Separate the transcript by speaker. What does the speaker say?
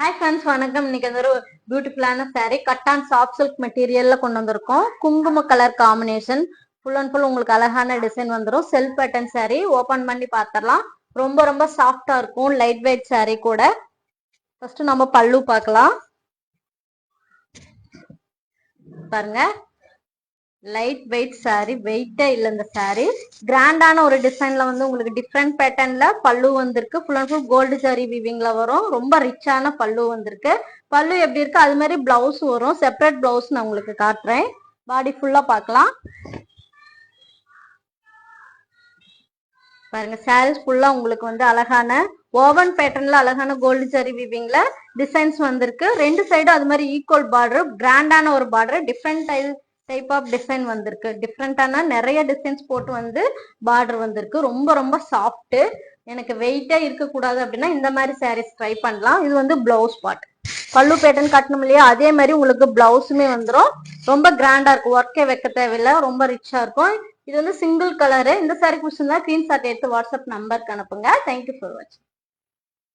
Speaker 1: Hi friends, வணக்கம். இன்னைக்கு வந்து ஒரு பியூட்டிஃபுல்லான சாரீ கட்டான் சாஃப்ட் சில்க் மெட்டீரியல்ல கொண்டு வந்திருக்கோம். குங்கும colour combination, full and full உங்களுக்கு அழகான டிசைன் வந்துடும். செல்ஃப் பேட்டர்ன் சாரீ ஓபன் பண்ணி பார்த்துடலாம். ரொம்ப ரொம்ப சாஃப்டா இருக்கும், லைட் வெயிட் சாரீ கூட. ஃபர்ஸ்ட் நம்ம பல்லு பார்க்கலாம். பாருங்க, லைட் வெயிட் சாரீ, வெயிட்டே இல்லை இந்த சாரீ. கிராண்டான ஒரு டிசைன்ல வந்து உங்களுக்கு டிஃப்ரெண்ட் பேட்டர்ன்ல பல்லு வந்திருக்கு. Full and full gold sari வீவிங்ல வரும். ரொம்ப ரிச்சான பல்லு வந்திருக்கு. பல்லு எப்படி இருக்கு அது மாதிரி பிளவுஸ் வரும். செப்பரேட் பிளவுஸ் நான் உங்களுக்கு காட்டுறேன். பாடி ஃபுல்லா பார்க்கலாம். பாருங்க, சாரீஸ் ஃபுல்லா உங்களுக்கு வந்து அழகான ஓவன் பேட்டர்ன்ல அழகான கோல்டு சாரி வீவிங்ல டிசைன்ஸ் வந்திருக்கு. ரெண்டு சைடும் அது மாதிரி ஈக்குவல் பார்டர், கிராண்டான ஒரு border, different type of design வந்திருக்கு. டிஃப்ரெண்டான நிறைய டிசைன்ஸ் போட்டு வந்து பார்டர் வந்திருக்கு. ரொம்ப ரொம்ப சாஃப்ட். எனக்கு வெயிட்டே இருக்கக்கூடாது அப்படின்னா இந்த மாதிரி சாரீஸ் ட்ரை பண்ணலாம். இது வந்து பிளவுஸ் பார்ட். பல்லு பேட்டர்ன் கட்டணும் இல்லையா, அதே மாதிரி உங்களுக்கு பிளவுஸுமே வந்துடும். ரொம்ப கிராண்டா இருக்கும், ஒர்க்கே வைக்க தேவையில்லை, ரொம்ப ரிச்சா இருக்கும். இது வந்து சிங்கிள் கலரு. இந்த சாரி பிடிச்சிருந்தா ஸ்கிரீன்ஷாட் எடுத்து வாட்ஸ்அப் நம்பருக்கு அனுப்புங்க. தேங்க்யூ ஃபார் வாட்சிங்.